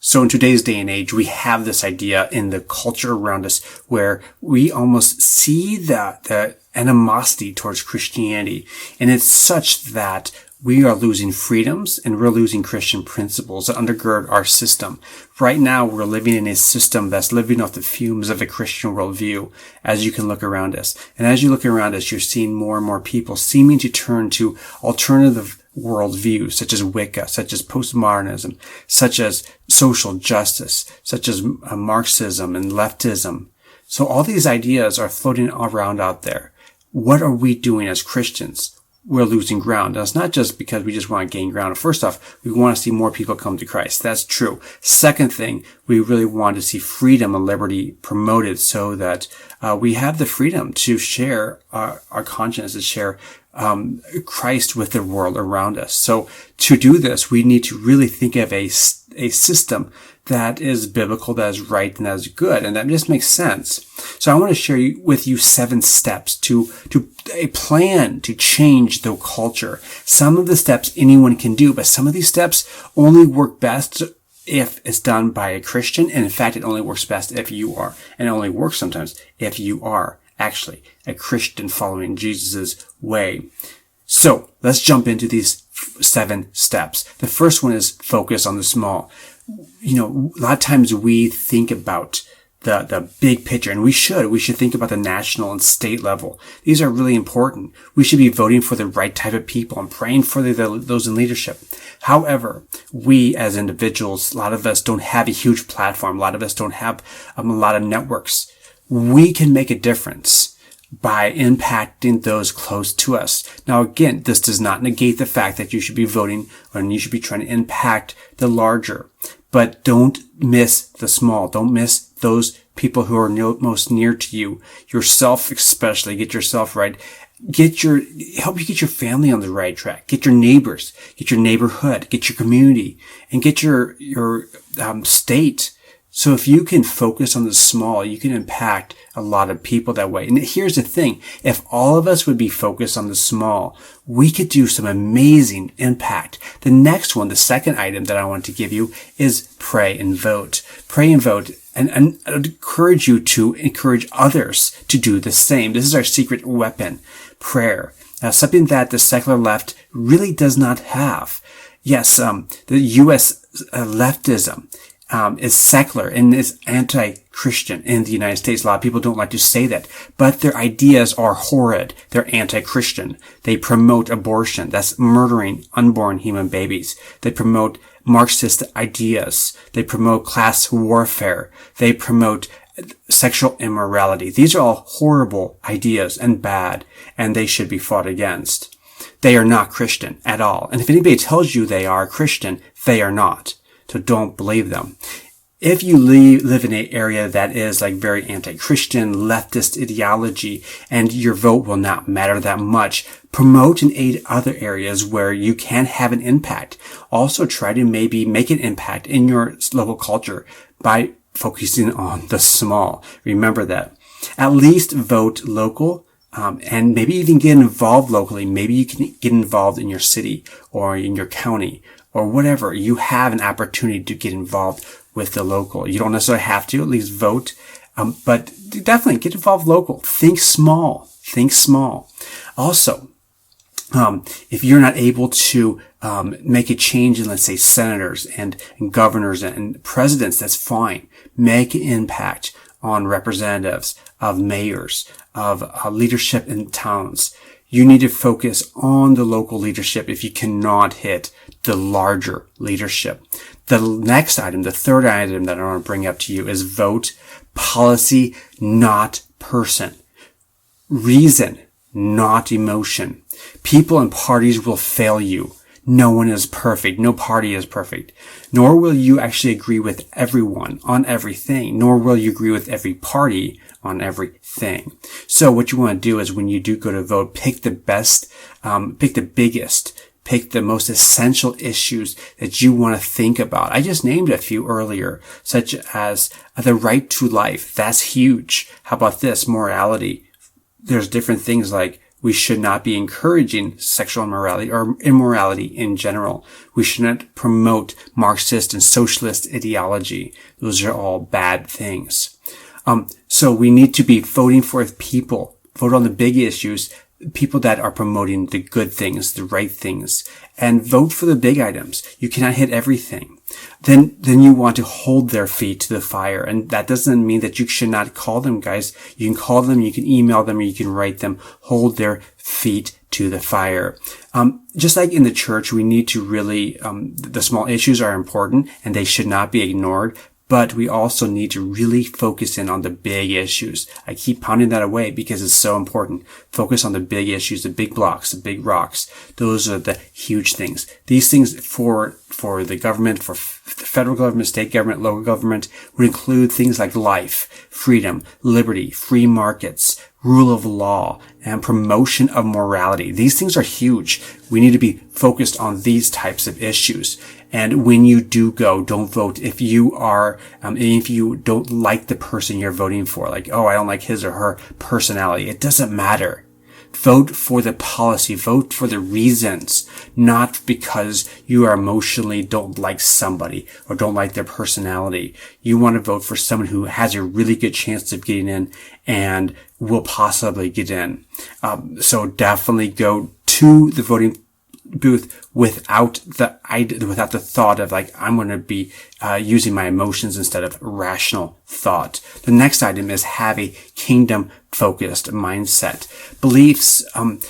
So in today's day and age, we have this idea in the culture around us where we almost see the animosity towards Christianity. And it's such that we are losing freedoms and we're losing Christian principles that undergird our system. Right now, we're living in a system that's living off the fumes of a Christian worldview, as you can look around us. And as you look around us, you're seeing more and more people seeming to turn to alternative worldviews, such as Wicca, such as postmodernism, such as social justice, such as Marxism and leftism. So all these ideas are floating around out there. What are we doing as Christians? We're losing ground. Now, it's not just because we just want to gain ground. First off, we want to see more people come to Christ. That's true. Second thing, we really want to see freedom and liberty promoted so that we have the freedom to share our conscience, to share Christ with the world around us. So to do this, we need to really think of a system that is biblical, that is right, and that is good, and that just makes sense. So I want to share with you 7 steps to a plan to change the culture. Some of the steps anyone can do, but some of these steps only work best if it's done by a Christian, and in fact, it only works best if you are, and it only works sometimes if you are actually a Christian following Jesus' way. So let's jump into these 7 steps. The first one is focus on the small. A lot of times we think about the big picture, and we should think about the national and state level. These are really important. We should be voting for the right type of people and praying for those in leadership. However, we as individuals, a lot of us don't have a huge platform. A lot of us don't have a lot of networks. We can make a difference by impacting those close to us. Now, again, this does not negate the fact that you should be voting and you should be trying to impact the larger. But don't miss the small. Don't miss those people who are most near to you. Yourself especially. Get yourself right. Help you get your family on the right track. Get your neighbors. Get your neighborhood. Get your community. And get your state. So if you can focus on the small, you can impact a lot of people that way. And here's the thing. If all of us would be focused on the small, we could do some amazing impact. The next one, the second item that I want to give you is pray and vote. Pray and vote. And I'd encourage you to encourage others to do the same. This is our secret weapon, prayer. Now, something that the secular left really does not have. Yes, the U.S. leftism is secular and is anti-Christian in the United States. A lot of people don't like to say that, but their ideas are horrid. They're anti-Christian. They promote abortion. That's murdering unborn human babies. They promote Marxist ideas. They promote class warfare. They promote sexual immorality. These are all horrible ideas and bad, and they should be fought against. They are not Christian at all. And if anybody tells you they are Christian, they are not. So don't believe them. If you live in an area that is like very anti-Christian, leftist ideology, and your vote will not matter that much, promote and aid other areas where you can have an impact. Also try to maybe make an impact in your local culture by focusing on the small. Remember that. At least vote local. And maybe even get involved locally. Maybe you can get involved in your city or in your county or whatever. You have an opportunity to get involved with the local. You don't necessarily have to, at least vote. But definitely get involved local. Think small. Think small. Also, if you're not able to make a change in, let's say, senators and governors and presidents, that's fine. Make an impact on representatives, of mayors, of leadership in towns. You need to focus on the local leadership if you cannot hit the larger leadership. The next item, the third item that I want to bring up to you is vote policy, not person. Reason, not emotion. People and parties will fail you. No one is perfect. No party is perfect. Nor will you actually agree with everyone on everything. Nor will you agree with every party on everything. So what you want to do is when you do go to vote, pick the best, pick the biggest, pick the most essential issues that you want to think about. I just named a few earlier, such as the right to life. That's huge. How about this? Morality. There's different things like We should not be encouraging sexual immorality or immorality in general. We should not promote Marxist and socialist ideology. Those are all bad things. So we need to be voting for people, vote on the big issues, people that are promoting the good things, the right things, and vote for the big items. You cannot hit everything. Then you want to hold their feet to the fire. And that doesn't mean that you should not call them, guys. You can call them, you can email them, or you can write them. Hold their feet to the fire. Just like in the church, we need to really, the small issues are important and they should not be ignored. But we also need to really focus in on the big issues. I keep pounding that away because it's so important. Focus on the big issues, the big blocks, the big rocks. Those are the huge things. These things for the government, for the federal government, state government, local government would include things like life, freedom, liberty, free markets, rule of law, and promotion of morality. These things are huge. We need to be focused on these types of issues. And when you do go, don't vote if you are, if you don't like the person you're voting for, like, oh, I don't like his or her personality. It doesn't matter. Vote for the policy. Vote for the reasons, not because you are emotionally don't like somebody or don't like their personality. You want to vote for someone who has a really good chance of getting in and will possibly get in. So definitely go to the voting booth without the thought of like, I'm going to be using my emotions instead of rational thought. The next item is have a kingdom focused mindset. Beliefs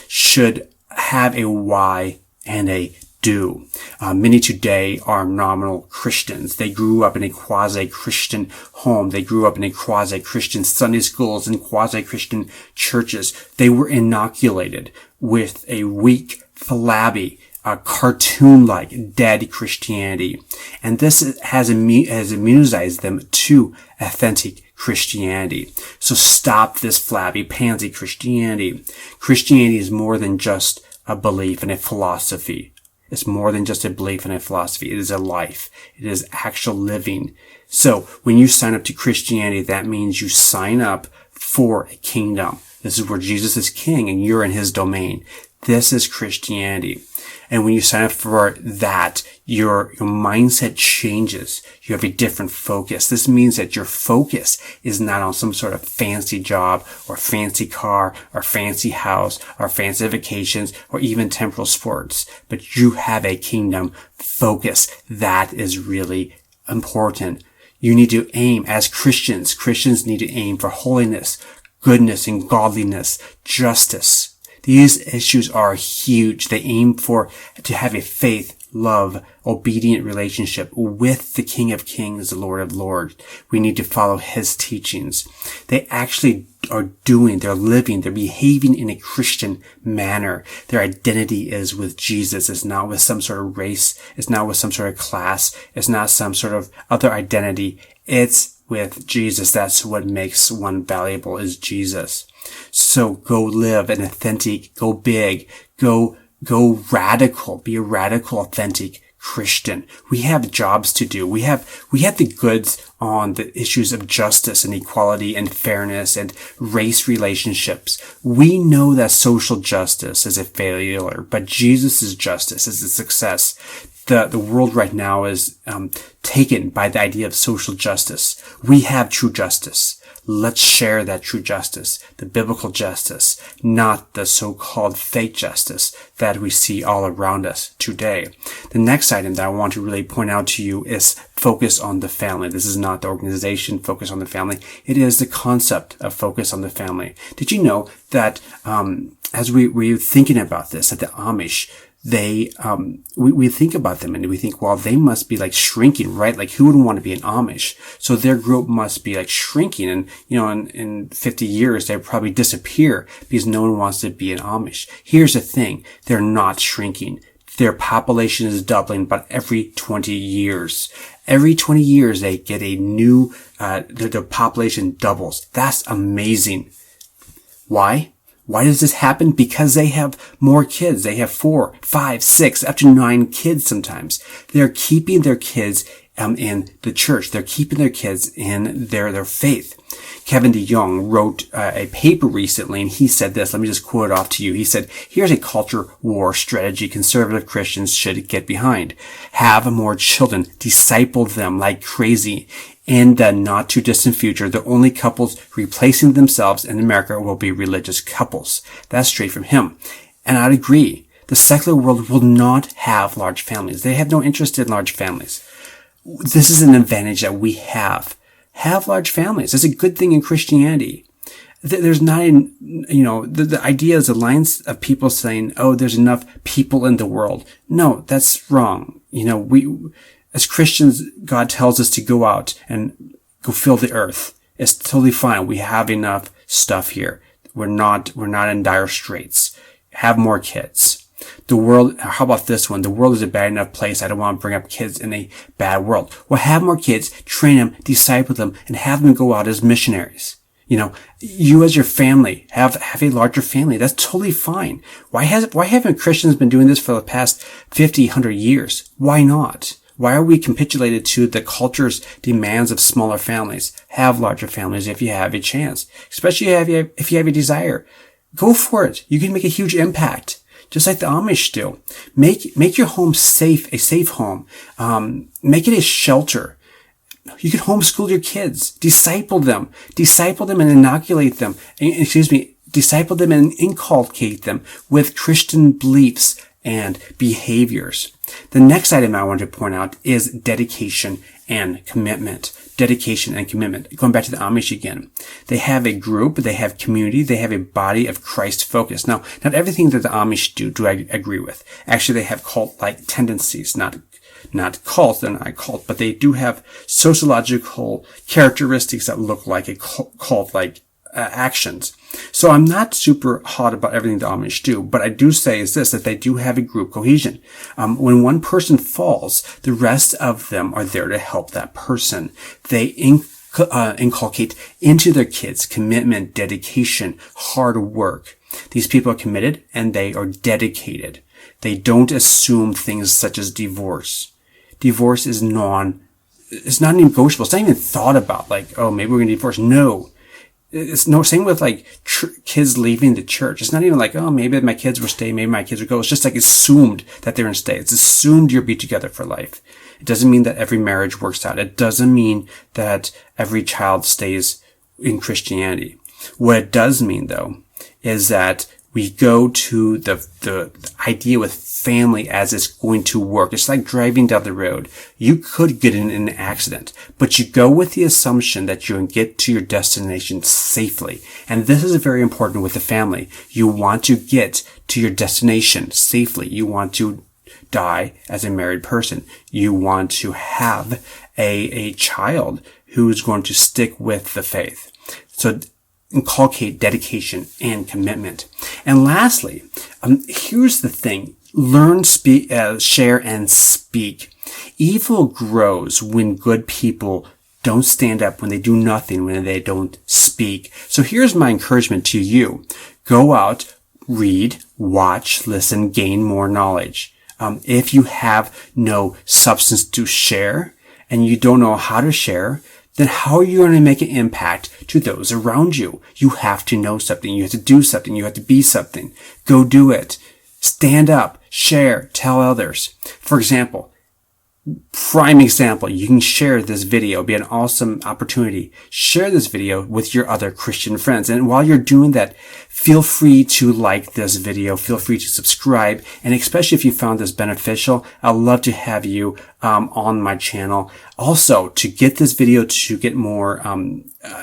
should have a why and a do. Many today are nominal Christians. They grew up in a quasi-Christian home. They grew up in a quasi-Christian Sunday schools and quasi-Christian churches. They were inoculated with a weak, flabby, cartoon-like, dead Christianity. And this has immunized them to authentic Christianity. So stop this flabby, pansy Christianity. Christianity is more than just a belief and a philosophy. It's more than just a belief and a philosophy. It is a life. It is actual living. So when you sign up to Christianity, that means you sign up for a kingdom. This is where Jesus is king and you're in his domain. This is Christianity. And when you sign up for that, your mindset changes. You have a different focus. This means that your focus is not on some sort of fancy job or fancy car or fancy house or fancy vacations or even temporal sports, but you have a kingdom focus. That is really important. You need to aim as Christians. Christians need to aim for holiness, goodness, and godliness, justice. These issues are huge. They aim to have a faith, love, obedient relationship with the King of Kings, the Lord of Lords. We need to follow his teachings. They actually they're living, they're behaving in a Christian manner. Their identity is with Jesus. It's not with some sort of race. It's not with some sort of class. It's not some sort of other identity. It's with Jesus. That's what makes one valuable, is Jesus. So go live an authentic, go big, go radical, be a radical, authentic Christian. We have jobs to do. We have the goods on the issues of justice and equality and fairness and race relationships. We know that social justice is a failure, but Jesus' justice is a success. The world right now is taken by the idea of social justice. We have true justice. Let's share that true justice, the biblical justice, not the so-called fake justice that we see all around us today. The next item that I want to really point out to you is focus on the family. This is not the organization, focus on the family. It is the concept of focus on the family. Did you know that as we were thinking about this, that the Amish, we think about them and we think, well, they must be like shrinking, right? Like who wouldn't want to be an Amish? So their group must be like shrinking. And, in 50 years, they'll probably disappear because no one wants to be an Amish. Here's the thing. They're not shrinking. Their population is doubling, but every 20 years. Every 20 years, they get a new, the population doubles. That's amazing. Why? Why does this happen? Because they have more kids. They have 4, 5, 6, up to 9 kids sometimes. They're keeping their kids in the church. They're keeping their kids in their faith. Kevin DeYoung wrote a paper recently, and he said this. Let me just quote it off to you. He said, here's a culture war strategy conservative Christians should get behind. Have more children. Disciple them like crazy. In the not too distant future, the only couples replacing themselves in America will be religious couples. That's straight from him. And I'd agree. The secular world will not have large families. They have no interest in large families. This is an advantage that we have. Have large families. It's a good thing in Christianity. There's not, the idea is the lines of people saying, oh, there's enough people in the world. No, that's wrong. As Christians, God tells us to go out and go fill the earth. It's totally fine. We have enough stuff here. We're not in dire straits. Have more kids. The world, how about this one? The world is a bad enough place. I don't want to bring up kids in a bad world. Well, have more kids, train them, disciple them, and have them go out as missionaries. You as your family have a larger family. That's totally fine. Why haven't Christians been doing this for the past 50, 100 years? Why not? Why are we capitulated to the culture's demands of smaller families? Have larger families if you have a chance, especially if you have a desire. Go for it. You can make a huge impact. Just like the Amish do. Make your home safe, a safe home. Make it a shelter. You can homeschool your kids. Disciple them and inoculate them. Disciple them and inculcate them with Christian beliefs and behaviors. The next item I want to point out is dedication and commitment. Dedication and commitment. Going back to the Amish again. They have a group, they have community, they have a body of Christ focus. Now, not everything that the Amish do I agree with. Actually, they have cult-like tendencies, not cult, they're not a cult, but they do have sociological characteristics that look like a cult-like actions. So I'm not super hot about everything the Amish do, but I do say is this, that they do have a group cohesion. When one person falls, the rest of them are there to help that person. They inculcate into their kids commitment, dedication, hard work. These people are committed and they are dedicated. They don't assume things such as divorce. Divorce is it's not negotiable. It's not even thought about like, oh, maybe we're going to divorce. No. It's same with like kids leaving the church. It's not even like, oh, maybe my kids will stay, maybe my kids will go. It's just like assumed that they're going to stay. It's assumed you'll be together for life. It doesn't mean that every marriage works out. It doesn't mean that every child stays in Christianity. What it does mean though, is that we go to the idea with family as it's going to work. It's like driving down the road. You could get in an accident, but you go with the assumption that you're going to get to your destination safely. And this is very important with the family. You want to get to your destination safely. You want to die as a married person. You want to have a child who's going to stick with the faith. So inculcate dedication and commitment. And lastly, here's the thing. Learn, share, and speak. Evil grows when good people don't stand up, when they do nothing, when they don't speak. So here's my encouragement to you. Go out, read, watch, listen, gain more knowledge. If you have no substance to share and you don't know how to share, then how are you going to make an impact to those around you? You have to know something. You have to do something. You have to be something. Go do it. Stand up, share, tell others. For example, prime example, you can share this video. It'd be an awesome opportunity. Share this video with your other Christian friends. And while you're doing that, feel free to like this video. Feel free to subscribe. And especially if you found this beneficial, I'd love to have you on my channel. Also, to get this video to get more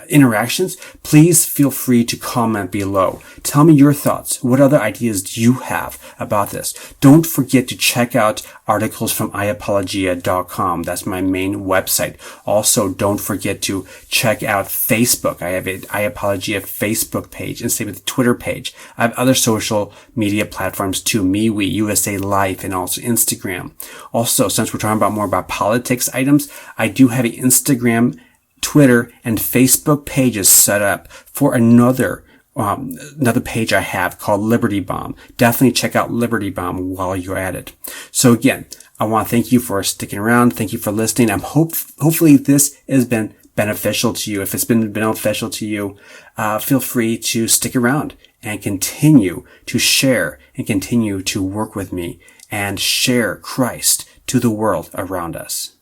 interactions, please feel free to comment below. Tell me your thoughts. What other ideas do you have about this? Don't forget to check out articles from iapologia.com. That's my main website. Also, don't forget to check out Facebook. I have an iApologia Facebook page and same with the Twitter page. I have other social media platforms too, MeWe, USA Life, and also Instagram. Also, since we're talking about more about politics items, I do have an Instagram, Twitter, and Facebook pages set up for another page I have called Liberty Bomb. Definitely check out Liberty Bomb while you're at it. So again, I want to thank you for sticking around. Thank you for listening. Hopefully this has been beneficial to you. If it's been beneficial to you, feel free to stick around and continue to share and continue to work with me and share Christ to the world around us.